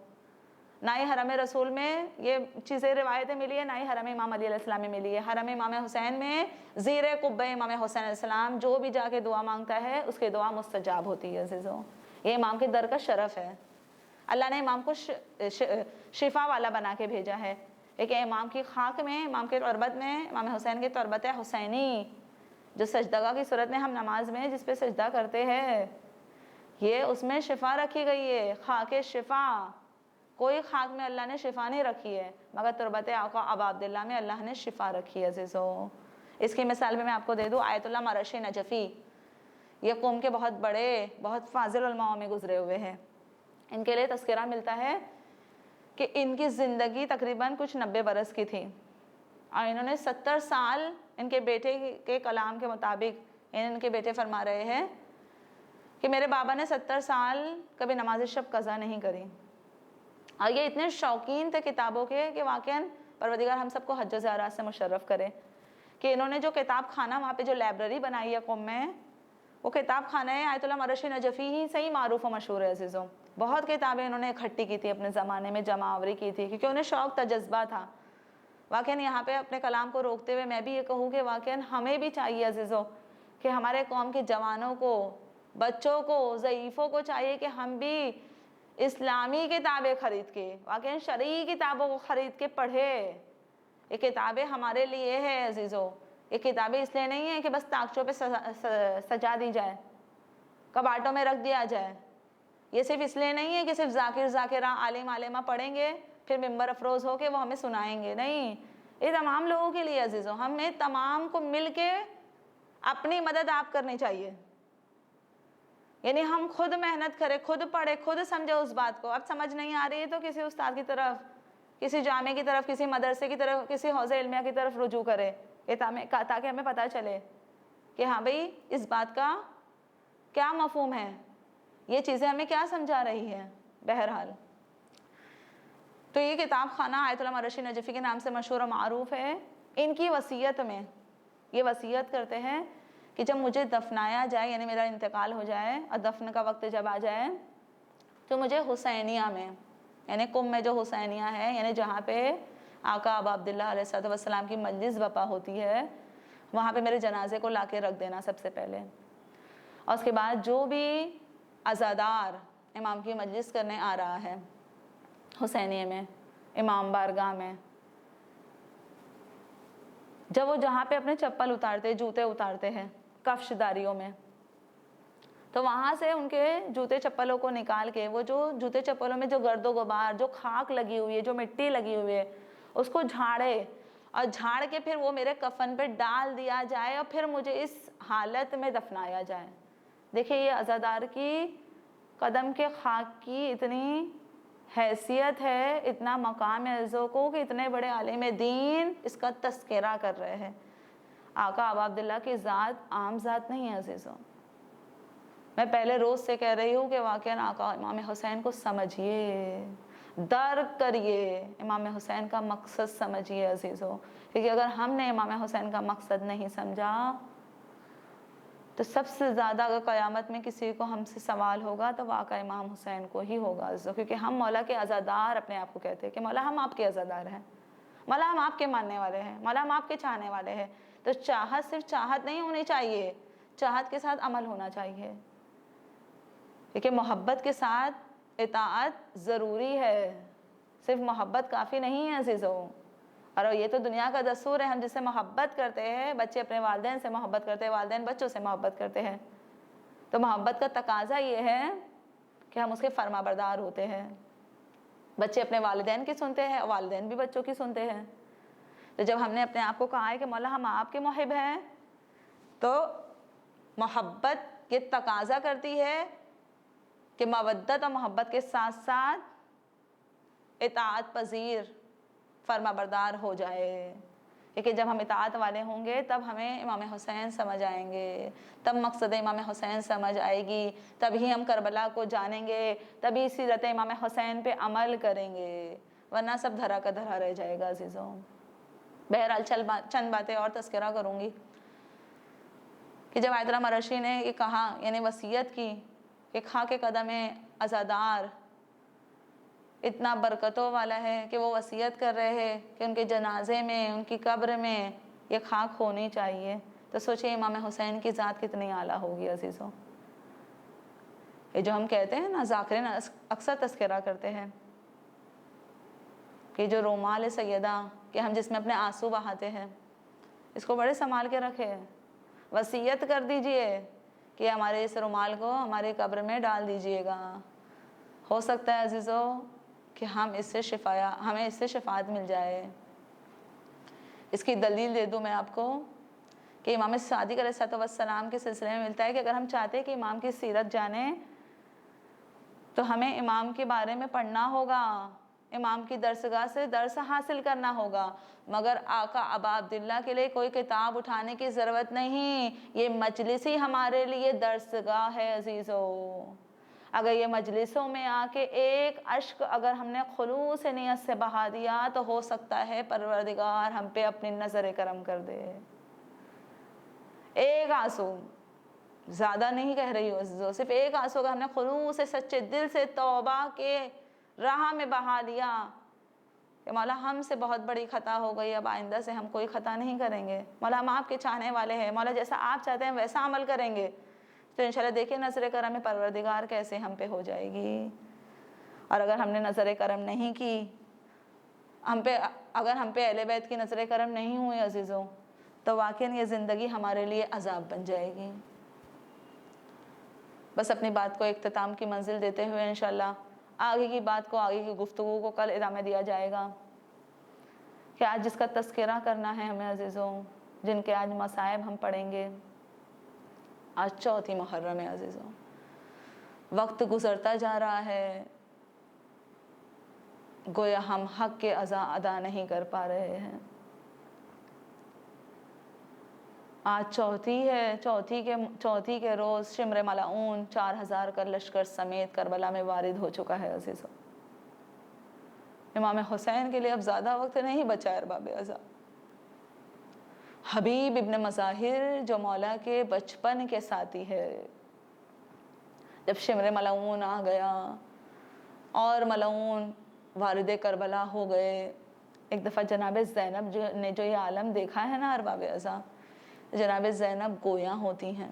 نہ ہی حرم رسول میں یہ چیزیں روایتیں ملی ہے، نہ ہی حرم امام علی علیہ السلام میں ملی ہے۔ حرم امام حسین میں زیر قبہ امام حسین علیہ السلام جو بھی جا کے دعا مانگتا ہے اس کی دعا مستجاب ہوتی ہے عزیزوں۔ یہ امام کے در کا شرف ہے، اللہ نے امام کو شفا والا بنا کے بھیجا ہے۔ لیکن امام کی خاک میں، امام کے تربت میں، امام حسین کی تربت حسینی جو سجدگاہ کی صورت میں ہم نماز میں جس پہ سجدہ کرتے ہیں، یہ اس میں شفا رکھی گئی ہے، خاک شفا۔ کوئی خاک میں اللہ نے شفا نہیں رکھی ہے مگر تربت آقا ابا عبداللہ میں اللہ نے شفا رکھی ہے عزیزوں۔ اس کی مثال میں آپ کو دے دوں، آیت اللہ مرشی نجفی، یہ قوم کے بہت بڑے، بہت فاضل علماء میں گزرے ہوئے ہیں۔ ان کے لیے تذکرہ ملتا ہے کہ ان کی زندگی تقریباً کچھ 90 برس کی تھی، اور انہوں نے 70 سال ان کے بیٹے کے کلام کے مطابق ان کے بیٹے فرما رہے ہیں کہ میرے بابا نے 70 سال کبھی نماز شب قضا نہیں کری، اور یہ اتنے شوقین تھے کتابوں کے کہ واقعاً پروردگار ہم سب کو حج و زیارات سے مشرف کرے کہ انہوں نے جو کتاب خانہ وہاں پہ جو لائبریری بنائی ہے قوم میں، وہ کتاب خانہ آیت اللہ مرشی نجفی ہی سے ہی معروف و مشہور ہے عزیزوں۔ بہت کتابیں انہوں نے اکٹھی کی تھی اپنے زمانے میں، جمع آوری کی تھی، کیونکہ انہیں شوق تھا، جذبہ تھا۔ واقعاً یہاں پہ اپنے کلام کو روکتے ہوئے میں بھی یہ کہوں کہ واقعاً ہمیں بھی چاہیے عزیزوں کہ ہمارے قوم کے جوانوں کو، بچوں کو، ضعیفوں کو چاہیے کہ ہم بھی اسلامی کتابیں خرید کے، واقعاً شرعی کتابوں کو خرید کے پڑھے۔ یہ کتابیں ہمارے لیے ہے عزیزوں، یہ کتابیں اس لیے نہیں ہیں کہ بس تاکچوں پہ سجا دی جائے، کباٹوں میں رکھ دیا جائے۔ یہ صرف اس لیے نہیں ہے کہ صرف ذاکر ذاکرہ، عالم عالمہ پڑھیں گے پھر ممبر افروز ہو کے وہ ہمیں سنائیں گے، نہیں، یہ تمام لوگوں کے لیے عزیزوں۔ ہمیں تمام کو مل کے اپنی مدد آپ کرنی چاہیے، یعنی ہم خود محنت کریں، خود پڑھیں، خود سمجھے اس بات کو۔ اب سمجھ نہیں آ رہی ہے تو کسی استاد کی طرف، کسی جامع کی طرف، کسی مدرسے کی طرف، کسی حوض علمیہ کی طرف رجوع کرے، تاکہ ہمیں پتہ چلے کہ ہاں بھئی اس بات کا کیا مفہوم ہے، یہ چیزیں ہمیں کیا سمجھا رہی ہے۔ بہرحال تو یہ کتاب خانہ آیت اللہ مرشی نجفی کے نام سے مشہور و معروف ہے۔ ان کی وصیت میں یہ وصیت کرتے ہیں کہ جب مجھے دفنایا جائے، یعنی میرا انتقال ہو جائے اور دفن کا وقت جب آ جائے، تو مجھے حسینیہ میں، یعنی قم میں جو حسینیہ ہے، یعنی جہاں پہ آقا ابا عبداللہ علیہ السلام کی مجلس بپا ہوتی ہے، وہاں پہ میرے جنازے کو لا کے رکھ دینا سب سے پہلے۔ اور اس کے بعد جو بھی عزادار امام کی مجلس کرنے آ رہا ہے حسینیہ میں، امام بارگاہ میں، جب وہ جہاں پہ اپنے چپل اتارتے، جوتے اتارتے ہیں کفش داریوں میں، تو وہاں سے ان کے جوتے چپلوں کو نکال کے، وہ جو جوتے چپلوں میں جو گرد و غبار، جو خاک لگی ہوئی ہے، جو مٹی لگی ہوئی ہے، اس کو جھاڑے، اور جھاڑ کے پھر وہ میرے کفن پہ ڈال دیا جائے، اور پھر مجھے اس حالت میں دفنایا جائے۔ دیکھیں یہ عزادار کی قدم کے خاک کی اتنی حیثیت ہے، اتنا مقام ہے عزوں کو کہ اتنے بڑے عالم دین اس کا تذکرہ کر رہے ہیں۔ آقا ابا عبداللہ کی ذات عام ذات نہیں ہے عزیزوں۔ میں پہلے روز سے کہہ رہی ہوں کہ واقعاً آقا امام حسین کو سمجھیے، درک کریے، امام حسین کا مقصد سمجھیے عزیزوں، کیونکہ اگر ہم نے امام حسین کا مقصد نہیں سمجھا تو سب سے زیادہ اگر قیامت میں کسی کو ہم سے سوال ہوگا تو واقع امام حسین کو ہی ہوگا عزیزوں، کیونکہ ہم مولا کے عزادار اپنے آپ کو کہتے ہیں کہ مولا ہم آپ کے عزادار ہیں، مولا ہم آپ کے ماننے والے ہیں، مولا ہم آپ کے چاہنے والے ہیں۔ تو چاہت صرف چاہت نہیں ہونی چاہیے، چاہت کے ساتھ عمل ہونا چاہیے، کیونکہ محبت کے ساتھ اطاعت ضروری ہے، صرف محبت کافی نہیں ہے عزیزوں۔ اور یہ تو دنیا کا دستور ہے، ہم جس سے محبت کرتے ہیں، بچے اپنے والدین سے محبت کرتے ہیں، والدین بچوں سے محبت کرتے ہیں، تو محبت کا تقاضا یہ ہے کہ ہم اس کے فرما بردار ہوتے ہیں۔ بچے اپنے والدین کی سنتے ہیں، والدین بھی بچوں کی سنتے ہیں۔ تو جب ہم نے اپنے آپ کو کہا ہے کہ مولا ہم آپ کے محب ہیں، تو محبت یہ تقاضا کرتی ہے کہ مودت اور محبت کے ساتھ ساتھ اطاعت پذیر فرما بردار ہو جائے، کیونکہ جب ہم اطاعت والے ہوں گے تب ہمیں امام حسین سمجھ آئیں گے، تب مقصد امام حسین سمجھ آئے گی، تب ہی ہم کربلا کو جانیں گے، تبھی سیرت امام حسین پہ عمل کریں گے، ورنہ سب دھرا کا دھرا رہ جائے گا عزیزوں۔ بہرحال چند باتیں اور تذکرہ کروں گی کہ جب آیت اللہ مرشی نے یہ کہا، یعنی وصیت کی کہ خاک قدم عزادار اتنا برکتوں والا ہے کہ وہ وصیت کر رہے ہیں کہ ان کے جنازے میں، ان کی قبر میں یہ خاک ہونی چاہیے، تو سوچیں امام حسین کی ذات کتنی اعلیٰ ہوگی عزیزوں۔ یہ جو ہم کہتے ہیں نا، ذاکرین اکثر تذکرہ کرتے ہیں کہ جو رومال سیدہ کہ ہم جس میں اپنے آنسو بہاتے ہیں، اس کو بڑے سنبھال کے رکھے، وصیت کر دیجئے کہ ہمارے اس رومال کو ہماری قبر میں ڈال دیجئے گا۔ ہو سکتا ہے عزیزو کہ ہمیں اس سے شفاعت مل جائے۔ اس کی دلیل دے دوں میں آپ کو کہ امام صادق علیہ السلام کے سلسلے میں ملتا ہے کہ اگر ہم چاہتے ہیں کہ امام کی سیرت جانیں تو ہمیں امام کے بارے میں پڑھنا ہوگا، امام کی درسگاہ سے درس حاصل کرنا ہوگا، مگر آقا ابا عبداللہ کے لیے کوئی کتاب اٹھانے کی ضرورت نہیں، یہ مجلس ہی ہمارے لیے درسگاہ ہے عزیزو۔ اگر یہ مجلسوں میں آ کے ایک اشک اگر ہم نے خلوص نیت سے بہا دیا تو ہو سکتا ہے پروردگار ہم پہ اپنی نظر کرم کر دے۔ ایک آنسو، زیادہ نہیں کہہ رہی ہوں عزیزو، صرف ایک آنسو اگر ہم نے خلوص سے سچے دل سے توبہ کے راہ میں بہا دیا کہ مولا ہم سے بہت بڑی خطا ہو گئی، اب آئندہ سے ہم کوئی خطا نہیں کریں گے، مولا ہم آپ کے چاہنے والے ہیں، مولا جیسا آپ چاہتے ہیں ویسا عمل کریں گے، تو انشاءاللہ دیکھیں نظر کرم پروردگار کیسے ہم پہ ہو جائے گی۔ اور اگر ہم نے نظر کرم نہیں کی، اگر ہم پہ اہل بیت کی نظر کرم نہیں ہوئی عزیزوں، تو واقعاً یہ زندگی ہمارے لیے عذاب بن جائے گی۔ بس اپنی بات کو اختتام کی منزل دیتے ہوئے انشاءاللہ آگے کی بات کو، آگے کی گفتگو کو کل ادامہ دیا جائے گا کہ آج جس کا تذکرہ کرنا ہے ہمیں عزیزوں، جن کے آج مصائب ہم پڑھیں گے، آج چوتھی محرم ہے عزیزوں، وقت گزرتا جا رہا ہے، گویا ہم حق کے ادا نہیں کر پا رہے ہیں۔ آج چوتھی ہے، چوتھی کے روز شمر ملعون 4000 کا لشکر سمیت کربلا میں وارد ہو چکا ہے عزیزوں۔ امام حسین کے لیے اب زیادہ وقت نہیں بچا ہے ارباب اعضاء۔ حبیب ابن مظاہر جو مولا کے بچپن کے ساتھی ہے، جب شمر ملعون آ گیا اور ملعون وارد کربلا ہو گئے، ایک دفعہ جناب زینب نے جو یہ عالم دیکھا ہے نا ارباب اعضاء، جناب زینب گویا ہوتی ہیں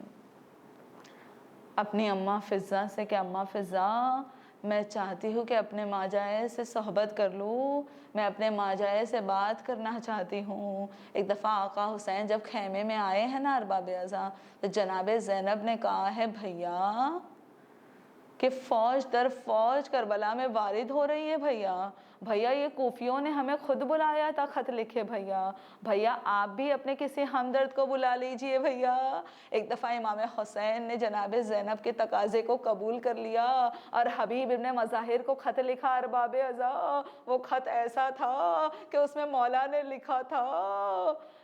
اپنی اماں فضہ سے کہ اماں فضہ میں چاہتی ہوں کہ اپنے ماجائے سے صحبت کر لوں، میں اپنے ماجائے سے بات کرنا چاہتی ہوں۔ ایک دفعہ آقا حسین جب خیمے میں آئے ہیں نا ارباب اعضاء، تو جناب زینب نے کہا ہے بھیا کہ فوج در فوج کربلا میں وارد ہو رہی ہے بھیا یہ کوفیوں نے ہمیں خود بلایا تھا خط لکھے بھیا آپ بھی اپنے کسی ہمدرد کو بلا لیجئے بھیا۔ ایک دفعہ امام حسین نے جناب زینب کے تقاضے کو قبول کر لیا اور حبیب ابن مظاہر کو خط لکھا ارباب اعضاء۔ وہ خط ایسا تھا کہ اس میں مولا نے لکھا تھا،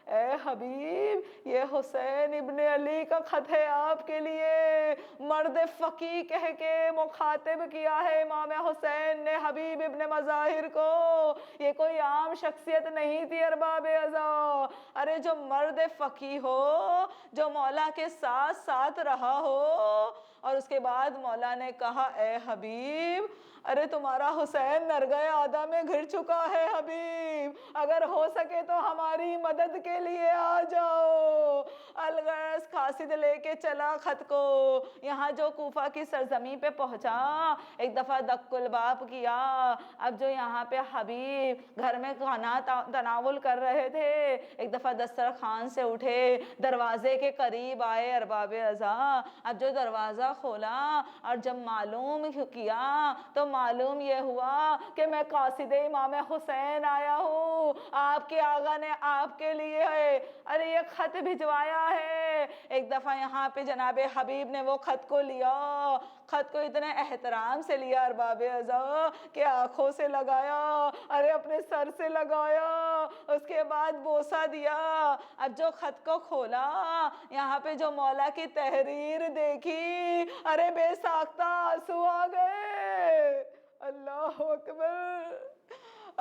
اے حبیب یہ حسین ابن علی کا خط ہے آپ کے لیے، مرد فقی کہہ کے مخاطب کیا ہے امام حسین نے حبیب ابن مظاہر کو۔ یہ کوئی عام شخصیت نہیں تھی ارباب اعضاء، ارے جو مرد فقی ہو، جو مولا کے ساتھ ساتھ رہا ہو، اور اس کے بعد مولا نے کہا اے حبیب ارے تمہارا حسین نرگہ آدھا میں گھر چکا ہے حبیب، اگر ہو سکے تو ہماری مدد کے لیے آ جاؤ۔ الغرض قاصد لے کے چلا خط کو، یہاں جو کوفہ کی سرزمین پہ پہنچا، ایک دفعہ دق الباب کیا۔ اب جو یہاں پہ حبیب گھر میں کھانا تناول کر رہے تھے، ایک دفعہ دسترخوان سے اٹھے، دروازے کے قریب آئے ارباب اعضاء۔ اب جو دروازہ کھولا اور جب معلوم کیا تو معلوم یہ ہوا کہ میں قاصد امام حسین آیا ہوں، آپ کے آقا نے آپ کے لیے ہے ارے یہ خط بھجوایا ہے۔ ایک دفعہ یہاں پہ جناب حبیب نے وہ خط کو لیا، خط کو اتنے احترام سے لیا ارباب اعضاء کہ آنکھوں سے لگایا، ارے اپنے سر سے لگایا، اس کے بعد بوسہ دیا۔ اب جو خط کو کھولا، یہاں پہ جو مولا کی تحریر دیکھی، ارے بے ساختہ آنسو آ گئے۔ اللہ اکبر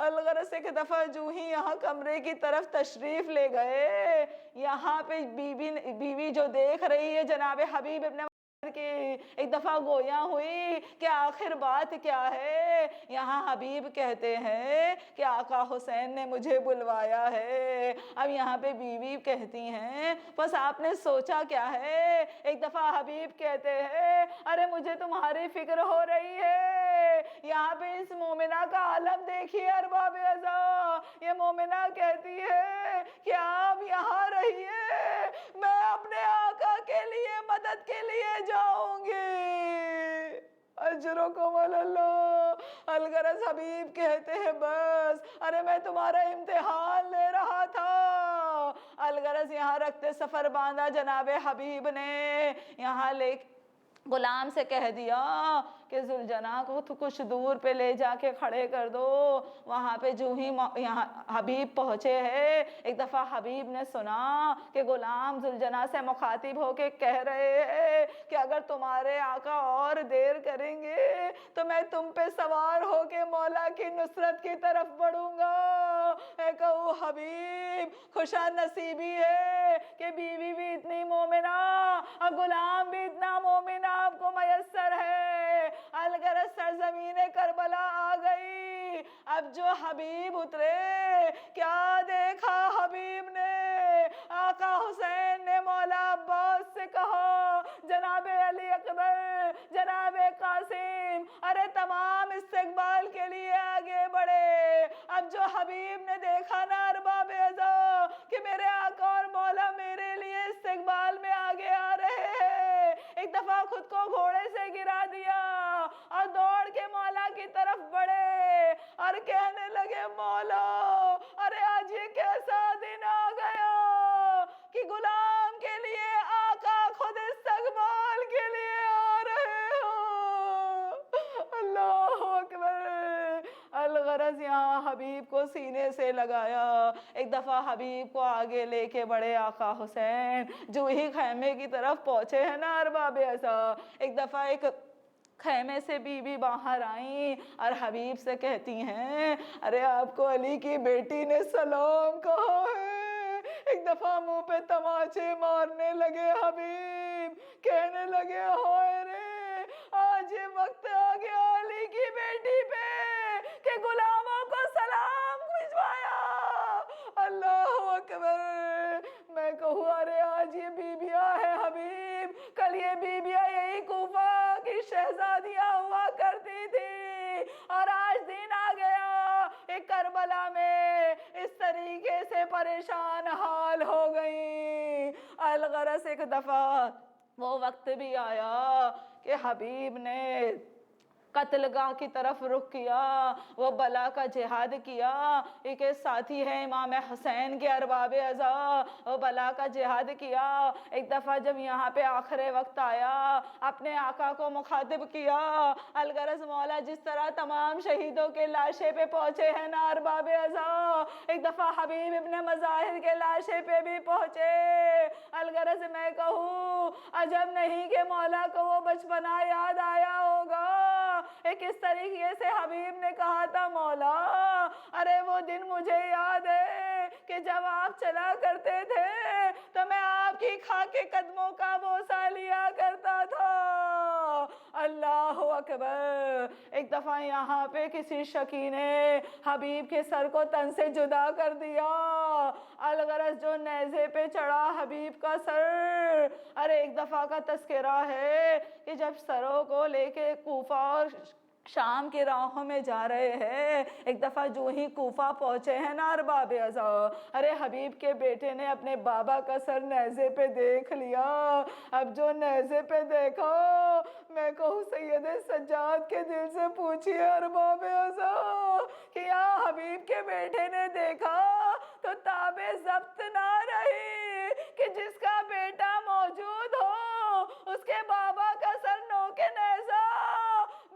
الغرض ایک دفعہ جو ہی یہاں کمرے کی طرف تشریف لے گئے، یہاں پہ بیوی جو دیکھ رہی ہے جناب حبیب ابن کہ ایک دفعہ گویا ہوئی کہ آخر بات کیا ہے۔ یہاں حبیب کہتے ہیں کہ آقا حسین نے مجھے بلوایا ہے۔ اب یہاں پہ بیوی کہتی ہیں بس آپ نے سوچا کیا ہے؟ ایک دفعہ حبیب کہتے ہیں ارے مجھے تمہاری فکر ہو رہی ہے۔ یہاں پہ اس مومنہ کا عالم دیکھیے ارباب ازا، یہ مومنہ کہتی ہے کہ آپ یہاں رہیے، میں اپنے آقا کے لیے مدد کے لیے جاؤں گی۔ اجرکم اللہ۔ الغرض حبیب کہتے ہیں بس ارے میں تمہارا امتحان لے رہا تھا۔ الغرض یہاں رکھتے سفر باندھا جناب حبیب نے، یہاں لے غلام سے کہہ دیا کہ ذوالجناح کو تو کچھ دور پہ لے جا کے کھڑے کر دو۔ وہاں پہ جو ہی یہاں حبیب پہنچے ہیں، ایک دفعہ حبیب نے سنا کہ غلام ذوالجناح سے مخاطب ہو کے کہہ رہے ہیں کہ اگر تمہارے آقا اور دیر کریں گے تو میں تم پہ سوار ہو کے مولا کی نصرت کی طرف بڑھوں گا۔ میں کہوں حبیب خوشا نصیبی ہے کہ بیوی بھی اتنی مومنہ اور غلام بھی اتنا مومنہ آپ کو میسر ہے۔ الغرض سرزمین کربلا آ گئی۔ اب جو حبیب اترے، کیا دیکھا حبیب نے؟ آقا حسین نے مولا عباس سے کہا جناب علی اکبر، جناب قاسم، ارے تمام استقبال کے لیے آگے بڑھے۔ اب جو حبیب نے دیکھا نا ارباب ازا کہ میرے آقا اور مولا میرے لیے استقبال میں آگے آ رہے ہیں، ایک دفعہ خود کو گھوڑے سے گرا دیا اور دوڑ کے مولا کی طرف بڑھے اور کہنے لگے مولا ارے آج یہ کیسا دن آ گیا کہ غلام کے لیے آقا خود استقبال کے لیے آ رہے ہو۔ اللہ اکبر۔ الغرض یہاں حبیب کو سینے سے لگایا، ایک دفعہ حبیب کو آگے لے کے بڑھے آقا حسین، جو ہی خیمے کی طرف پہنچے ہیں نا ارباب ایسا، ایک دفعہ ایک خیمے سے بی بی باہر آئیں اور حبیب سے کہتی ہیں ارے آپ کو علی کی بیٹی نے سلام کہا ہے۔ ایک دفعہ منہ پہ تماچے مارنے لگے حبیب، کہنے لگے ہائے رے آج یہ وقت آ گیا علی کی بیٹی پہ کہ غلاموں کو سلام بھجوایا۔ اللہ اکبر۔ میں کہوں ارے آج یہ بیبیاں ہیں حبیب، کل یہ بیبیاں یہی کوفہ کی شہزادیاں ہوا کرتی تھی، اور آج دن آ گیا ایک کربلا میں اس طریقے سے پریشان حال ہو گئی۔ الغرض ایک دفعہ وہ وقت بھی آیا کہ حبیب نے قتل گاہ کی طرف رخ کیا، وہ بلا کا جہاد کیا۔ ایک ساتھی ہے امام حسین کے ارباب ازا، وہ بلا کا جہاد کیا۔ ایک دفعہ جب یہاں پہ آخر وقت آیا، اپنے آقا کو مخاطب کیا۔ الغرض مولا جس طرح تمام شہیدوں کے لاشے پہ پہنچے ہیں نا ارباب ازا، ایک دفعہ حبیب ابن مظاہر کے لاشے پہ بھی پہنچے۔ الغرض میں کہوں عجب نہیں کہ مولا کو وہ بچپنا یاد آیا ہوگا۔ ایک اس طریقے سے حبیب نے کہا تھا مولا ارے وہ دن مجھے یاد ہے کہ جب آپ چلا کرتے تھے تو میں آپ کی خاک قدموں کا بوسہ لیا کرتا تھا۔ اللہ اکبر۔ ایک دفعہ یہاں پہ کسی شکی نے حبیب کے سر کو تن سے جدا کر دیا۔ الغرض جو نیزے پہ چڑھا حبیب کا سر، ارے ایک دفعہ کا تذکرہ ہے کہ جب سروں کو لے کے کوفہ اور شام کے راہوں میں جا رہے ہیں، ایک دفعہ جو ہی کوفہ پہنچے ہیں نا ارباب ازا، ارے حبیب کے بیٹے نے اپنے بابا کا سر نیزے پہ دیکھ لیا۔ اب جو نیزے پہ دیکھا، میں کہوں سید سجاد کے دل سے پوچھئے ارباب ازا کہ یہاں حبیب کے بیٹے نے دیکھا تو تاب ضبط نہ رہی کہ جس کا بیٹا موجود ہو اس کے بابا کا سر نوکے نیزہ۔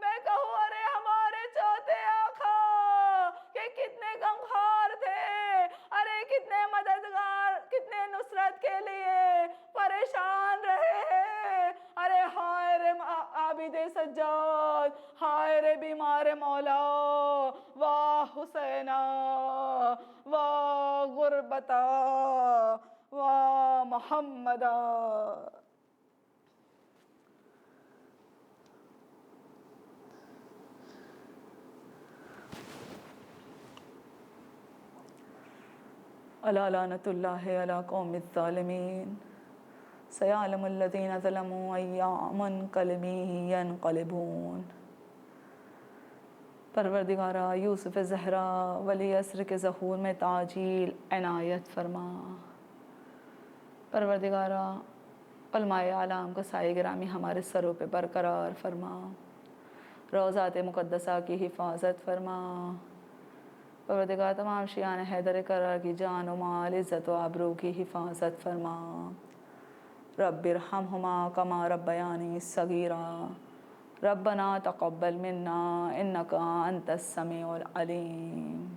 میں کہوں ارے ہمارے چوتھے آقا کہ کتنے غمخوار تھے، ارے کتنے مددگار، کتنے نصرت کے لیے پریشان رہے ہیں۔ ارے ہائے رے عابد سجاد، ہائے رے بیمار مولا، واہ حسینہ، و غربتا و محمدا. الا لعنۃ اللہ علی قوم الظالمین سیعلم الذین ظلموا ای منقلب ینقلبون. پروردگارہ یوسف زہرا ولی عصر کے ظہور میں تعجیل عنایت فرما. پروردگارہ علماء اعلام کو سائے گرامی ہمارے سروں پہ برقرار فرما. روضات مقدسہ کی حفاظت فرما. پروردگار تمام شیعان حیدر کرار کی جان و مال عزت و آبرو کی حفاظت فرما. رب ارحمہما کما ربیانی صغیرا. ربنا تقبل منا انک انت السمیع العلیم.